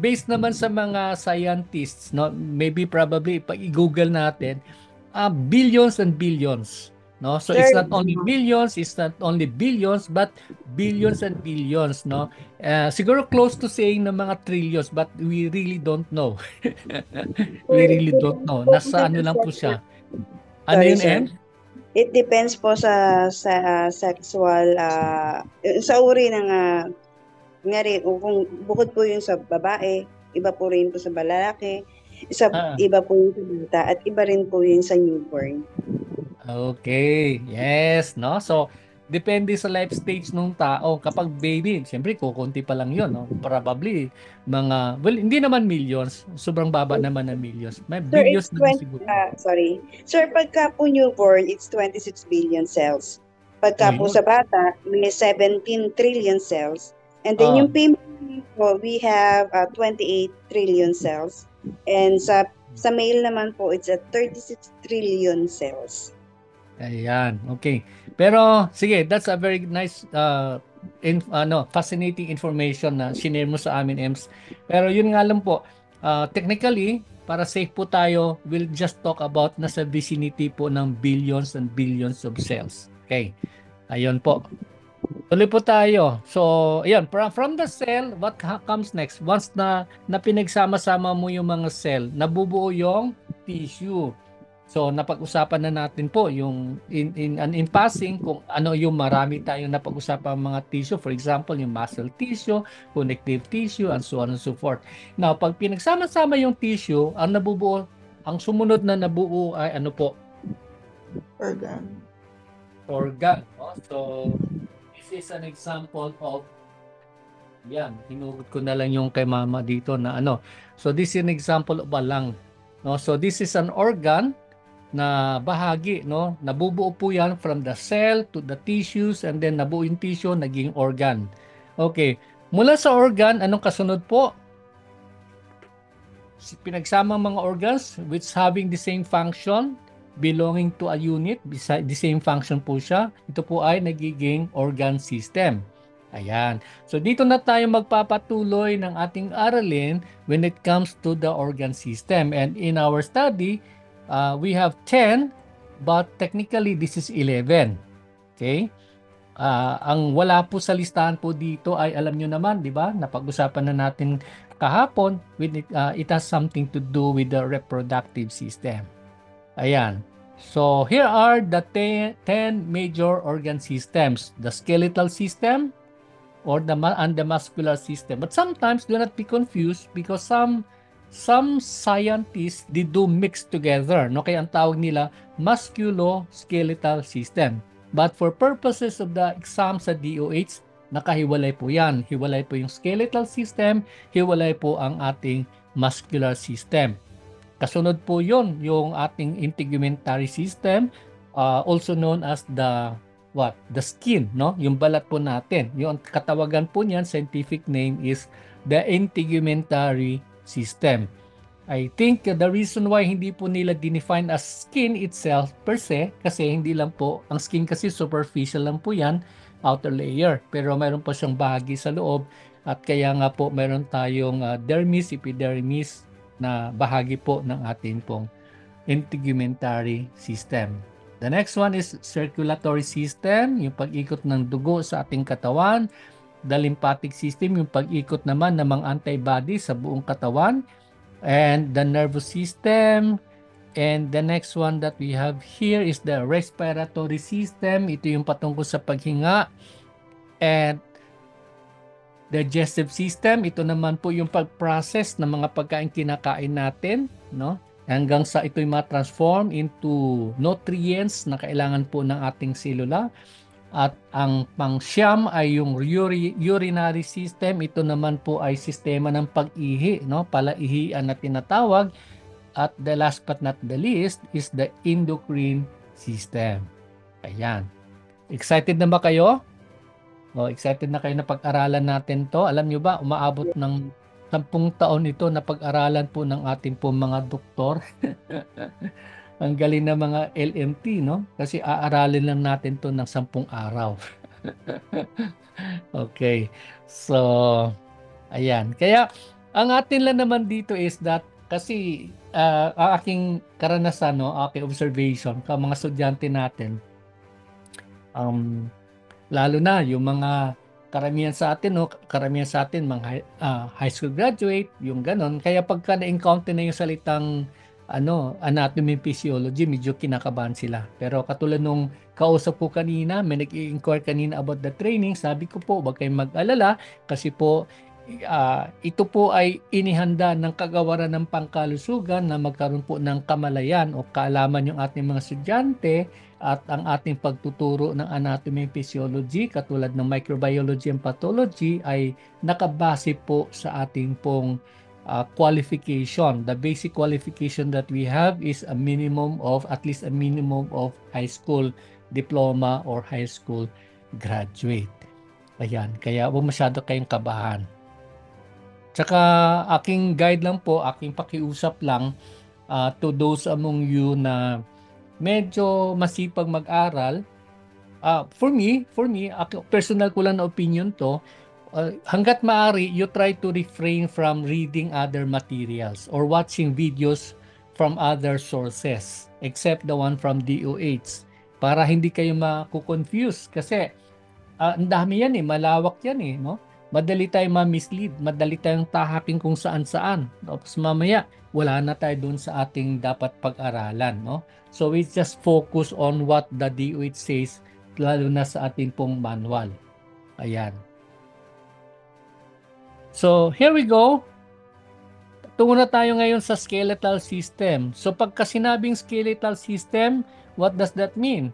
based naman sa mga scientists, no, probably, pag i-google natin, billions and billions. No? So, it's not only millions, it's not only billions, but billions and billions. No? Siguro close to saying na mga trillions, but we really don't know. We really don't know. Nasa ano lang po siya. Ano Sorry, yun, sir. Em? It depends po sa sexual, sa uri ng, ngari, kung bukod po yung sa babae, iba po rin po sa lalaki, iba po yung sa bata, at iba rin po yung sa newborn. Okay. Yes, no? So, depende sa life stage ng tao. Kapag baby, siyempre, kukunti pa lang yun, no? Probably, hindi naman millions. Sobrang baba naman ng millions. May Sir, billions it's naman siguro. sorry. Sir, pagka po newborn, it's 26 billion cells. Pagka po Ayun. sa bata, may 17 trillion cells. And then yung female po, we have 28 trillion cells. And sa male naman po, it's at 36 trillion cells. Ayan, okay. Pero, sige, that's a very nice, fascinating information na shinare mo sa amin, Ems. Pero yun nga lang po, technically, para safe po tayo, we'll just talk about nasa vicinity po ng billions and billions of cells. Okay, ayun po. Tuloy po tayo. So, ayan, from the cell, what comes next? Once na pinagsama-sama mo yung mga cell, nabubuo yung tissue. So, napag-usapan na natin po yung in passing kung ano yung marami tayong napag-usapan mga tissue. For example, yung muscle tissue, connective tissue, and so on and so forth. Now, pag pinagsama-sama yung tissue, ang sumunod na nabuo ay ano po? Organ. So, this is an example of, yan, hinugot ko na lang yung kay mama dito na ano. So, this is an example of a lung. No? So, this is an organ na bahagi, no? Nabubuo po yan from the cell to the tissues, and then nabuo yung tissue, naging organ. Okay. Mula sa organ, anong kasunod po? Pinagsamang mga organs which having the same function, belonging to a unit, the same function po siya. Ito po ay nagiging organ system. Ayan. So dito na tayo magpapatuloy ng ating aralin when it comes to the organ system. And in our study, we have 10, but technically this is 11. Okay? Ang wala po sa listahan po dito ay alam nyo naman, di ba? Napag-usapan na natin kahapon, it has something to do with the reproductive system. Ayan. So here are the 10 major organ systems. The skeletal system or the muscular system. But sometimes do not be confused because some scientists, they do mix together, no? Kaya ang tawag nila musculoskeletal system. But for purposes of the exam sa DOH, nakahiwalay po yan. Hiwalay po yung skeletal system, hiwalay po ang ating muscular system. Kasunod po yon yung ating integumentary system, also known as the skin, no? Yung balat po natin. Yung katawagan po niyan, scientific name is the integumentary system. I think the reason why hindi po nila dinefine as skin itself per se, kasi hindi lang po, ang skin kasi superficial lang po yan, outer layer. Pero mayroon pa siyang bahagi sa loob, at kaya nga po mayroon tayong dermis, epidermis na bahagi po ng ating pong integumentary system. The next one is circulatory system, yung pag-ikot ng dugo sa ating katawan. The lymphatic system, yung pag-ikot naman ng mga antibodies sa buong katawan. And the nervous system. And the next one that we have here is the respiratory system. Ito yung patungkol sa paghinga. And digestive system, ito naman po yung pag-process ng mga pagkain kinakain natin, no? Hanggang sa ito'y ma-transform into nutrients na kailangan po ng ating selula. At ang pang-siyam ay yung urinary system. Ito naman po ay sistema ng pag-ihi, no? Palaihian na tinatawag. At the last but not the least is the endocrine system. Ayan. Excited na ba kayo? Excited na kayo na pag-aralan natin to? Alam nyo ba, umaabot ng 10 taon ito na pag-aralan po ng ating po mga doktor. Ang galing na mga LMT, no? Kasi aaralin lang natin to ng 10 araw. Okay. So, ayan. Kaya, ang atin lang naman dito is that, kasi ang aking karanasan, no, aking observation, ka mga estudyante natin, lalo na yung mga karamihan sa atin mga high school graduate, yung ganon. Kaya pagka na-encounter na yung salitang anatomy and physiology, medyo kinakabahan sila. Pero katulad nung kausap ko kanina, may nag-i-inquire kanina about the training, sabi ko po, wag kayong mag-alala kasi po ito po ay inihanda ng kagawaran ng pangkalusugan na magkaroon po ng kamalayan o kaalaman yung ating mga estudyante at ang ating pagtuturo ng anatomy and physiology katulad ng microbiology and pathology ay nakabase po sa ating pong qualification. The basic qualification that we have is at least a minimum of high school diploma or high school graduate. Ayan, kaya huwag masyado kayong kabahan. Tsaka aking guide lang po, aking pakiusap lang to those among you na medyo masipag mag-aral. For me, personal ko lang na opinion to, hanggat maaari, you try to refrain from reading other materials or watching videos from other sources except the one from DOH para hindi kayo makukonfuse kasi ang dami yan malawak yan no? Madali tayong ma-mislead, madali tayong tahakin kung saan-saan. Tapos mamaya, wala na tayo dun sa ating dapat pag-aralan, no? So we just focus on what the DOH says, lalo na sa ating pong manual. Ayan. So here we go. Tungo na tayo ngayon sa skeletal system. So pagka sinabing skeletal system, what does that mean?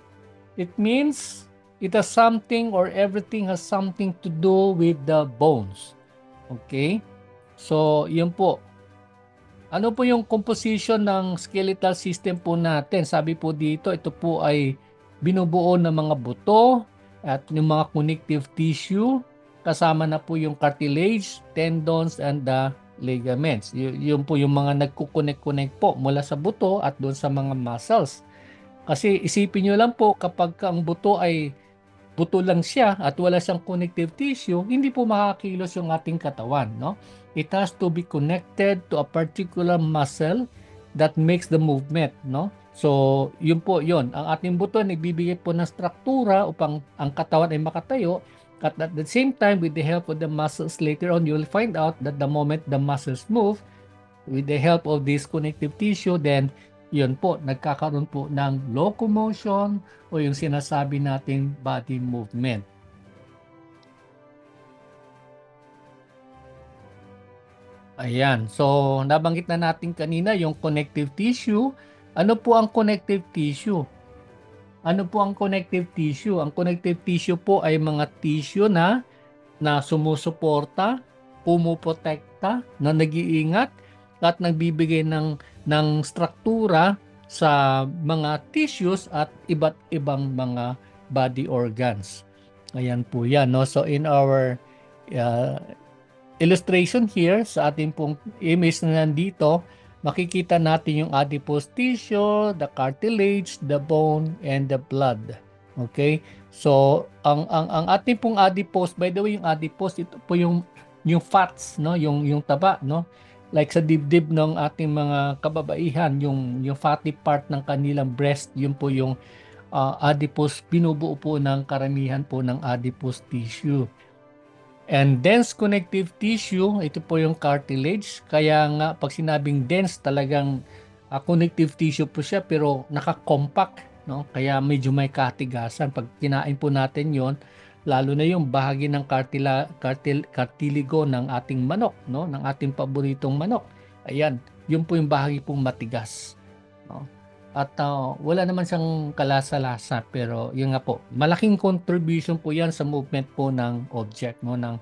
It means it has something or everything has something to do with the bones. Okay? So, yun po. Ano po yung composition ng skeletal system po natin? Sabi po dito, ito po ay binubuo ng mga buto at yung mga connective tissue. Kasama na po yung cartilage, tendons, and the ligaments. Yun po yung mga nagkukonek-connect po mula sa buto at doon sa mga muscles. Kasi isipin nyo lang po, kapag ang buto ay buto lang siya at wala siyang connective tissue, hindi po makakilos yung ating katawan, no? It has to be connected to a particular muscle that makes the movement, no? So, yun po yun. Ang ating buto nagbibigay po ng struktura upang ang katawan ay makatayo. At the same time, with the help of the muscles, later on, you will find out that the moment the muscles move, with the help of this connective tissue, then yun po, nagkakaroon po ng locomotion o yung sinasabi nating body movement. Ayan, so nabanggit na natin kanina yung connective tissue. Ano po ang connective tissue? Ano po ang connective tissue? Ang connective tissue po ay mga tissue na sumusuporta, pumuprotekta, na nag-iingat at nagbibigay ng struktura sa mga tissues at iba't ibang mga body organs. Ayan po yan, no? So in our illustration here sa ating pong image na nandito, makikita natin yung adipose tissue, the cartilage, the bone, and the blood. Okay? So ang ating pong adipose, by the way, yung adipose, ito po yung fats, no? Yung taba, no? Like sa dibdib ng ating mga kababaihan, yung fatty part ng kanilang breast, yun po yung adipose, binubuo po ng karamihan po ng adipose tissue. And dense connective tissue, ito po yung cartilage. Kaya nga pag sinabing dense, talagang connective tissue po siya pero naka-compact, no? Kaya medyo may katigasan. Pag kinain po natin yon, lalo na yung bahagi ng cartiligo ng ating manok, no? Ng ating paboritong manok. Ayan, yun po yung bahagi pong matigas, no? At wala naman siyang kalasa-lasa, pero yun nga po, malaking contribution po yan sa movement po ng object, no, ng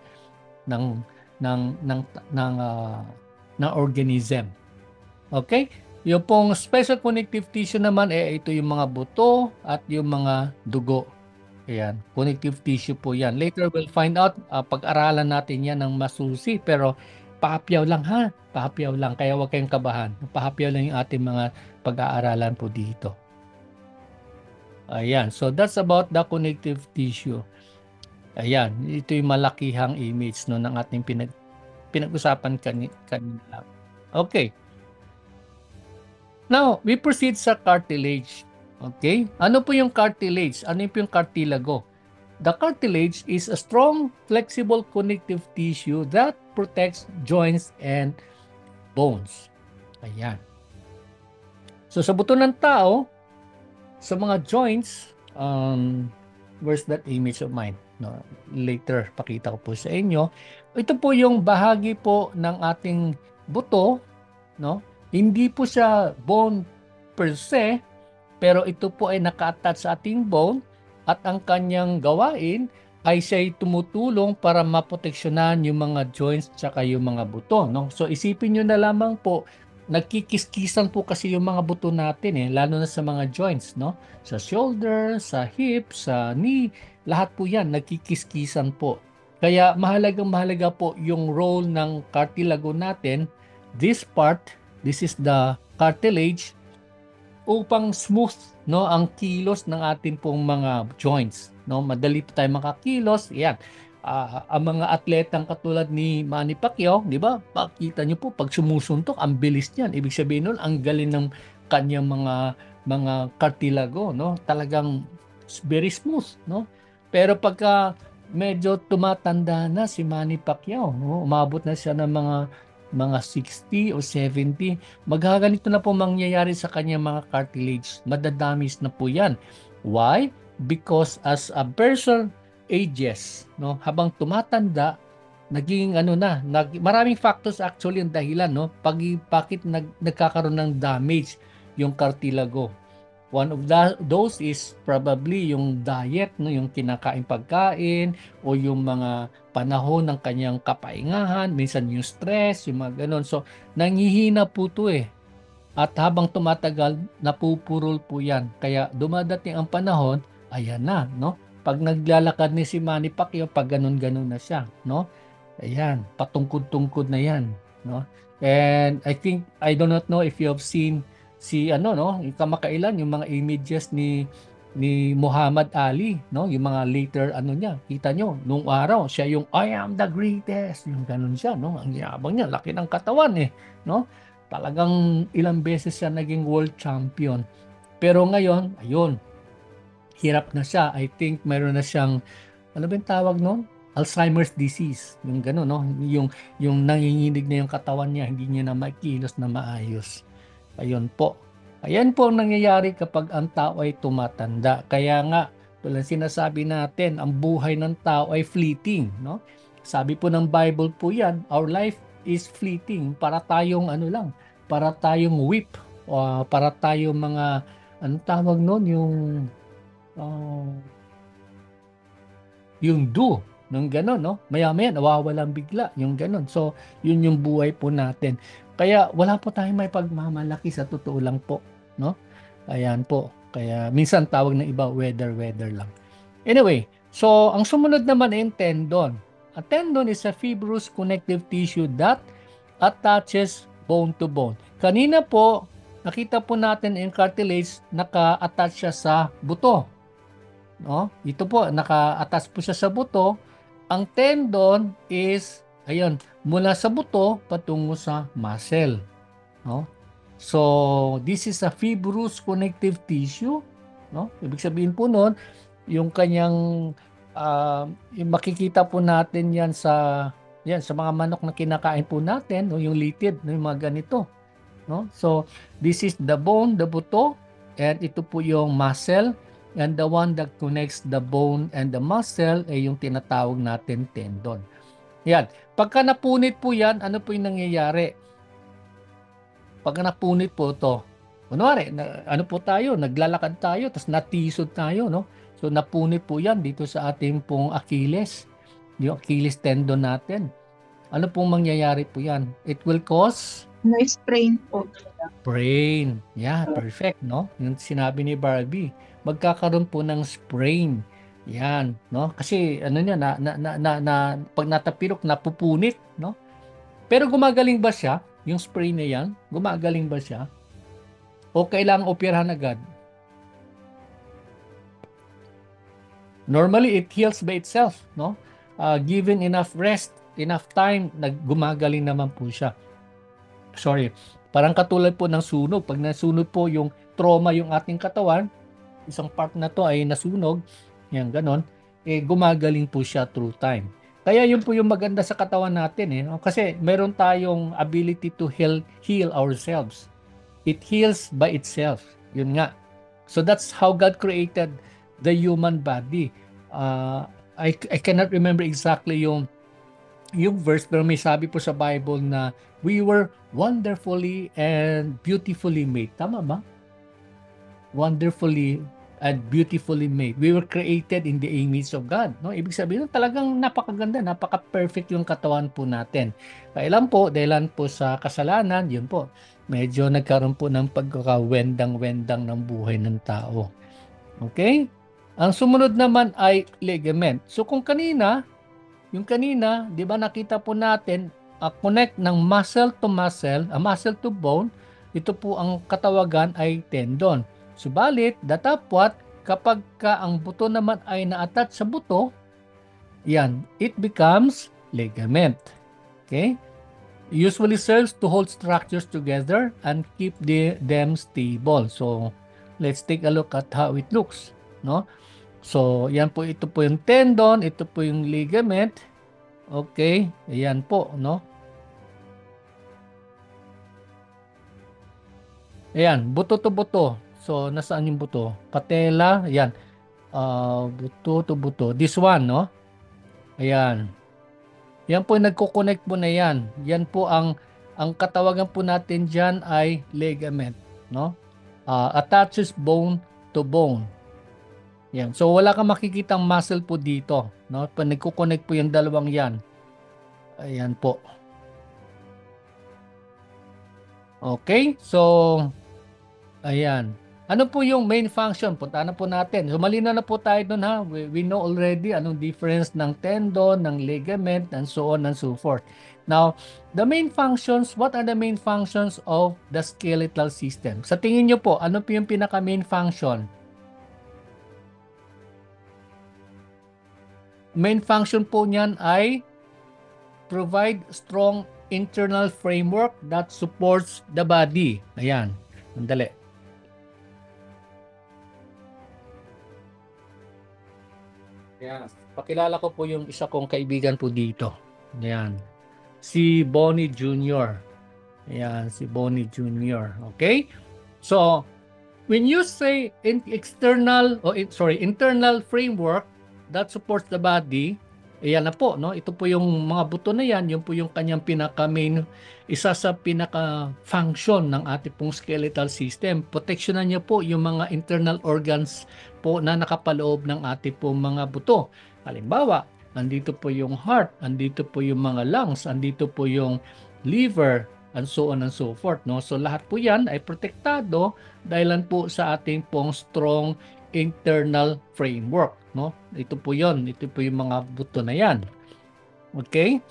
organism. Okay? Yung pong special connective tissue naman, ito yung mga buto at yung mga dugo. Ayan, connective tissue po yan. Later we'll find out, pag-aralan natin yan ng masusi, pero pahapyaw lang ha, pahapyaw lang, kaya huwag kayong kabahan. Pahapyaw lang yung ating mga pag-aaralan po dito. Ayan, so that's about the connective tissue. Ayan, ito yung malakihang image, no, ng ating pinag-usapan kanina. Okay. Now, we proceed sa cartilage. Okay? Ano po yung cartilage? Ano po yung cartilago? The cartilage is a strong, flexible connective tissue that protects joints and bones. Ayan. So sa buto ng tao, sa mga joints, where's that image of mine? No, later, pakita ko po sa inyo. Ito po yung bahagi po ng ating buto, no? Hindi po siya bone per se, pero ito po ay naka-attach sa ating bone at ang kanyang gawain ay siya'y tumutulong para maproteksyonan yung mga joints tsaka yung mga buto, no? So isipin nyo na lamang po, nagkikiskisan po kasi yung mga buto natin, lalo na sa mga joints, no? Sa shoulder, sa hip, sa knee, lahat po yan nagkikiskisan po. Kaya mahalaga po yung role ng cartilago natin. This part, this is the cartilage, upang smooth, no, ang kilos ng ating pong mga joints, no? Madali po tayo makakilos. Yan. Ang mga atletang katulad ni Manny Pacquiao, di ba? Pakita niyo po pag sumusuntok, ang bilis niyan. Ibig sabihin nun, ang galing ng kanyang mga cartilago, no? Talagang very smooth, no? Pero pagka medyo tumatanda na si Manny Pacquiao, no? Umabot na siya ng mga 60 o 70, maghaganito na po mangyayari sa kanyang mga cartilage. Madadamis na po yan. Why? Because as a person ages, no, habang tumatanda, naging maraming factors actually ang dahilan, no, bakit nagkakaroon ng damage yung cartilago. One of those is probably yung diet, no, yung kinakain pagkain o yung mga panahon ng kanyang kapahingahan, minsan yung stress, yung mga ganun. So, nanghihina po ito At habang tumatagal, napupurol po yan. Kaya dumadating ang panahon, ayan na, no? Pag naglalakad ni si Manny Pacquiao, pag ganun-ganun na siya, no? Ayan, patungkod-tungkod na yan, no? And I do not know if you have seen yung kamakailan, yung mga images ni Muhammad Ali, no? Yung mga later niya, kita nyo, nung araw siya yung I am the greatest, yung ganun siya, no? Ang yabang niya, laki ng katawan no? Talagang ilang beses siya naging world champion. Pero ngayon, ayun, hirap na siya. I think mayroon na siyang, ano ba yung tawag no? Alzheimer's disease, yung ganun, no? Yung nanginginig na yung katawan niya, hindi niya na makilos na maayos. Ayun po. Ayan po ang nangyayari kapag ang tao ay tumatanda. Kaya nga, tulad sinasabi natin, ang buhay ng tao ay fleeting, no? Sabi po ng Bible po yan, our life is fleeting. Para tayong para tayong whip, o para tayong mga, anong tawag nun? Yung dew, Nung gano'n, no? Maya-maya, nawawalan bigla, yung gano'n. So, yun yung buhay po natin. Kaya, wala po tayong may pagmamalaki sa totoo lang po, no? Ayan po. Kaya, minsan tawag ng iba, weather lang. Anyway, so, ang sumunod naman ay yung tendon. A tendon is a fibrous connective tissue that attaches bone to bone. Kanina po, nakita po natin yung cartilage, naka-attach siya sa buto. No? Ito po, naka-attach po siya sa buto. Ang tendon is, ayun, mula sa buto patungo sa muscle. No? So, this is a fibrous connective tissue. No? Ibig sabihin po nun, yung kanyang, yung makikita po natin yan sa mga manok na kinakain po natin, no? Yung litid, no? Yung mga ganito. No? So, this is the bone, the buto, and ito po yung muscle. And the one that connects the bone and the muscle ay yung tinatawag natin tendon. Yan. Pagka napunit po yan, ano po yung nangyayari? Pagka napunit po ito, kunwari, ano po tayo, naglalakad tayo, tapos natisod tayo, no? So, napunit po yan dito sa ating pong Achilles, yung Achilles tendon natin. Ano pong mangyayari po yan? It will cause Na-sprain po. sprain. Yeah, perfect, no? Yung sinabi ni Barbie, magkakaroon po ng sprain. Yan, no? Kasi ano niya pag natapirok napupunit, no? Pero gumagaling ba siya? Yung sprain na yan, gumagaling ba siya? O kailangang operahan agad? Normally, it heals by itself, no? Given enough rest, enough time, gumagaling naman po siya. Sorry, parang katulad po ng sunog. Pag nasunog po yung trauma yung ating katawan, isang part na to ay nasunog, yan ganon, gumagaling po siya through time. Kaya yun po yung maganda sa katawan natin, no? Kasi meron tayong ability to heal ourselves. It heals by itself. Yun nga. So that's how God created the human body. I cannot remember exactly yung verse, pero may sabi po sa Bible na we were wonderfully and beautifully made. Tama ba? Wonderfully and beautifully made. We were created in the image of God. No? Ibig sabihin, talagang napakaganda, napaka-perfect yung katawan po natin. Kailan po, dahilan po sa kasalanan, yun po, medyo nagkaroon po ng pagkakawendang-wendang ng buhay ng tao. Okay? Ang sumunod naman ay ligament. So kung kanina, di ba nakita po natin, connect ng muscle to muscle, muscle to bone, ito po ang katawagan ay tendon. Subalit, datapwat, kapag ang buto naman ay na-attach sa buto, yan, it becomes ligament. Okay? Usually serves to hold structures together and keep them stable. So, let's take a look at how it looks. No? So, yan po, ito po yung tendon, ito po yung ligament. Okay, ayan po, no? Ayan, buto to buto. So, nasaan yung buto? Patella, ayan. Buto to buto. This one, no? Ayan. Yan po, nagko-connect po na yan. Yan po ang katawagan po natin dyan ay ligament, no? Attaches bone to bone. Yan. So, wala kang makikitang muscle po dito, no? Pag nagko-connect po yung dalawang yan. Ayan po. Okay, so, ayan. Ano po yung main function? Punta na po natin. So, malinaw na po tayo dun, ha? We know already anong difference ng tendon, ng ligament, and so on and so forth. Now, the main functions, what are the main functions of the skeletal system? Sa tingin nyo po, ano po yung pinaka-main function? Main function po niyan ay provide strong internal framework that supports the body. Ayan. Mandali. Ayan. Pakilala ko po yung isa kong kaibigan po dito. Ayan. Si Bonnie Jr. Ayan, si Bonnie Jr. Okay? So, when you say internal framework that supports the body, ayan na po, no? Ito po yung mga buto na yan, yun po yung kanyang pinaka-main, isa sa pinaka-function ng ating pong skeletal system. Proteksyonan niya po yung mga internal organs po na nakapaloob ng ating pong mga buto. Halimbawa, andito po yung heart, andito po yung mga lungs, andito po yung liver, and so on and so forth, no? So lahat po yan ay protektado dahil po sa ating pong strong internal framework, no? Ito po yon, ito po yung mga buto na yan. Okay?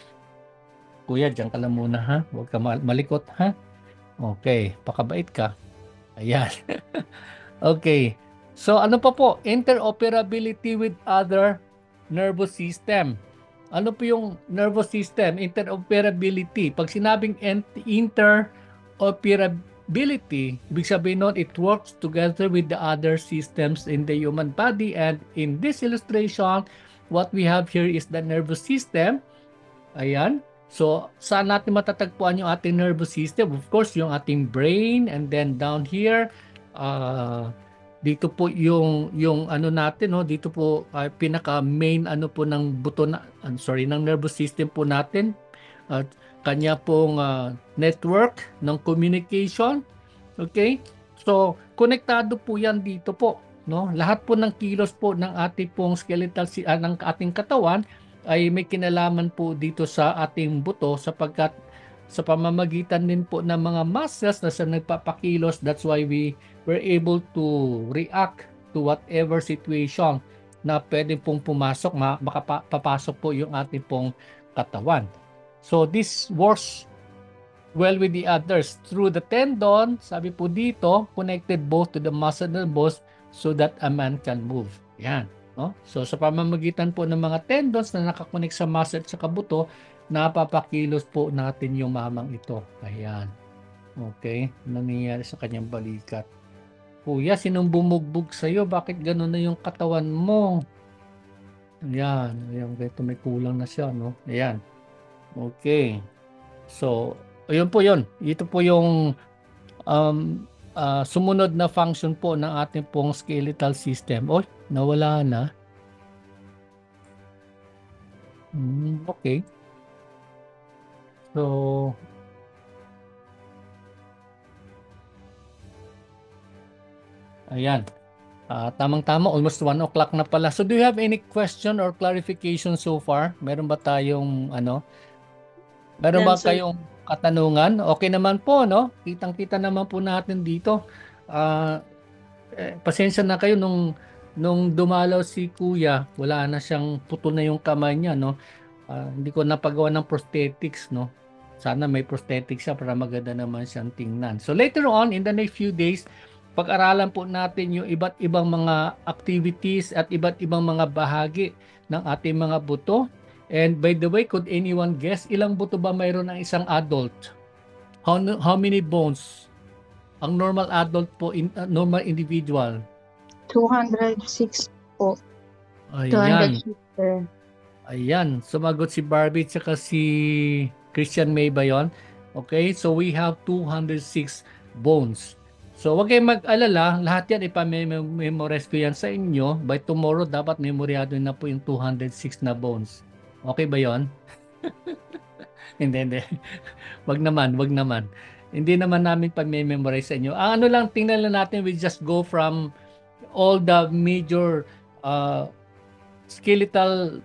Kuya, diyan ka lang muna, ha? Huwag ka malikot, ha? Okay, pakabait ka. Ayan. Okay. So ano pa po? Interoperability with other nervous system. Ano po yung nervous system? Interoperability. Pag sinabing interoperability, ibig sabihin nun, it works together with the other systems in the human body. And in this illustration, what we have here is the nervous system. Ayan. So, saan natin matatagpuan yung ating nervous system? Of course, yung ating brain, and then down here, dito po yung ano natin, no? Dito po pinaka main ano po ng buto na, ng nervous system po natin. Kanya pong network ng communication. Okay? So, konektado po yan dito po, no? Lahat po ng kilos po ng ating pong skeletal ng ating katawan ay may kinalaman po dito sa ating buto sapagkat sa pamamagitan din po ng mga muscles na sa nagpapakilos, that's why we were able to react to whatever situation na pwede pong pumasok, makapapasok po yung ating pong katawan. So this works well with the others through the tendon, sabi po dito, connected both to the muscle and bones so that a man can move. Yan. No? So sa pamamagitan po ng mga tendons na nakakonek sa muscle at sa buto, napapakilos po natin yung mamang ito. Ayan. Okay. Nangyayari sa kanyang balikat. Kuya, sinong bumugbog sa'yo? Bakit gano'n na yung katawan mo? Ayan. Ayan. Ito may kulang na siya, no? Ayan. Okay. So, ayun po yun. Ito po yung sumunod na function po ng ating pong skeletal system. Oy, nawala na. Okay. So, ayan. Tamang-tama, almost 1 o'clock na pala. So, do you have any question or clarification so far? Meron ba tayong meron ba kayong katanungan? Okay naman po, no? Kitang-kita naman po natin dito. Pasensya na kayo nung dumalaw si Kuya, wala na siyang putol na yung kamay niya, no? Hindi ko napagawa ng prosthetics, no? Sana may prosthetics siya para maganda naman siyang tingnan. So later on, in the next few days, pag-aralan po natin yung iba't ibang mga activities at iba't ibang mga bahagi ng ating mga buto. And by the way, could anyone guess ilang buto ba mayroon ng isang adult? How many bones? Ang normal adult po, normal individual. 206 po. Ayan. 200. Ayan. Sumagot si Barbie at si Christian May ba yun? Okay, so we have 206 bones. So wag kayong mag-alala, lahat yan ipamemorize ko yan sa inyo. By tomorrow, dapat memoryado na po yung 206 na bones. Okay ba yon? Hindi. Wag naman. Hindi naman namin pag-memorize sa inyo. Ano lang, tingnan lang natin, we just go from all the major skeletal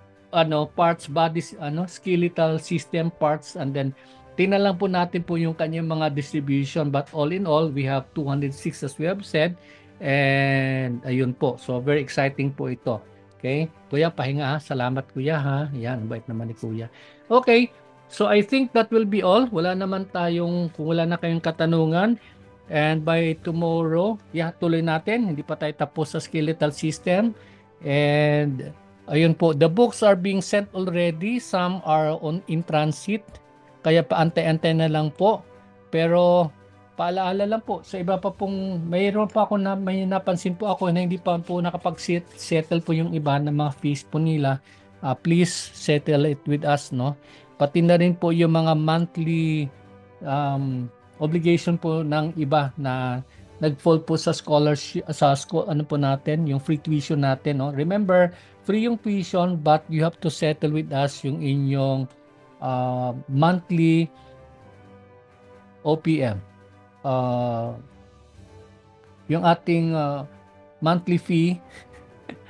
parts, bodies, skeletal system parts, and then tingnan lang po natin po yung kanyang mga distribution. But all in all, we have 206 as we have said. And ayun po. So very exciting po ito. Okay? Kuya, pahinga ha. Salamat kuya ha. Yan, bait naman ni kuya. Okay. So I think that will be all. Wala naman tayong, kung wala na kayong katanungan. And by tomorrow, tuloy natin. Hindi pa tayo tapos sa skeletal system. And ayun po, the books are being sent already. Some are in transit. Kaya paantay-antay na lang po. Pero paalaala lang po, sa iba pa pong, mayroon pa ako may napansin po ako na hindi pa po nakapag-settle po yung iba na mga fees po nila. Please settle it with us, no? Pati na rin po yung mga monthly obligation po ng iba na nag-fall po sa scholarship, sa school, po natin, yung free tuition natin, no? Remember, free yung tuition but you have to settle with us yung inyong monthly OPM. Yung ating monthly fee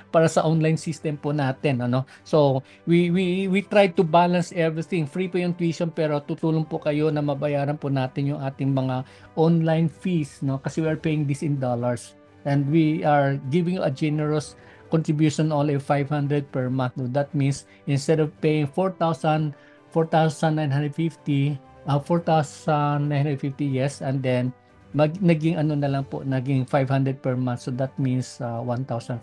para sa online system po natin, ano. So, we try to balance everything. Free po yung tuition pero tutulong po kayo na mabayaran po natin yung ating mga online fees, no, kasi we are paying this in dollars and we are giving you a generous contribution only 500 per month. No? That means instead of paying 4,950, 4,950, yes, and then naging ano na lang po, naging 500 per month. So that means 1,500.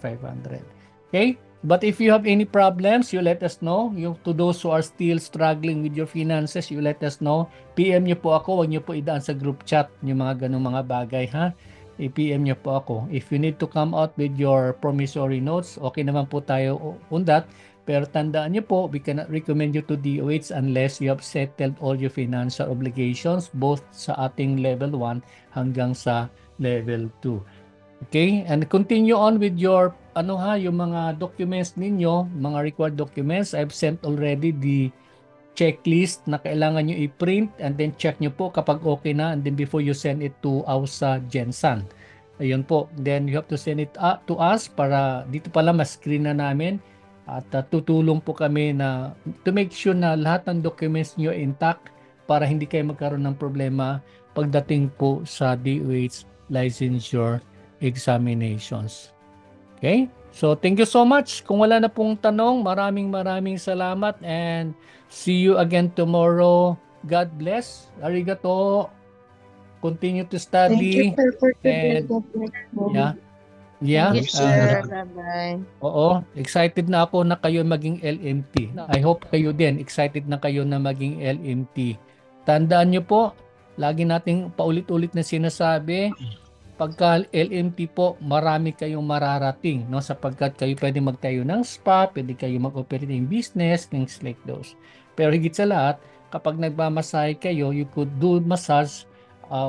Okay? But if you have any problems, you let us know. To those who are still struggling with your finances, you let us know. PM nyo po ako, huwag nyo po idaan sa group chat yung mga ganung mga bagay, ha? I-PM nyo po ako. If you need to come out with your promissory notes, okay naman po tayo on that. Pero tandaan nyo po, we cannot recommend you to DOH unless you have settled all your financial obligations both sa ating level 1 hanggang sa level 2. Okay? And continue on with your yung mga documents ninyo, mga required documents. I've sent already the checklist na kailangan nyo i-print and then check nyo po kapag okay na and then before you send it to AUSA Gensan. Ayun po. Then you have to send it to us para dito pala ma-screen na namin at tutulong po kami na to make sure na lahat ng documents nyo intact para hindi kayo magkaroon ng problema pagdating po sa DOH licensure examinations. Okay? So, thank you so much. Kung wala na pong tanong, maraming salamat and see you again tomorrow. God bless. Arigato. Continue to study. Thank you, sir, for today. And, God bless you. yeah. Thank you, sir. Bye-bye. Oo, excited na ako na kayo maging LMT. I hope kayo din, excited na kayo na maging LMT. Tandaan nyo po, lagi nating paulit-ulit na sinasabi, pagka LMT po, marami kayong mararating, no? Sapagkat kayo pwede magtayo ng spa, pwede kayo mag-operate ng business, things like those. Pero higit sa lahat, kapag nagmamasahe kayo, you could do massage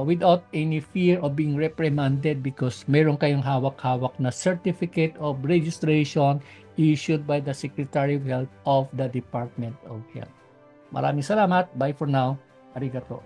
without any fear of being reprimanded because meron kayong hawak-hawak na certificate of registration issued by the Secretary of Health of the Department of Health. Maraming salamat. Bye for now. Arigato.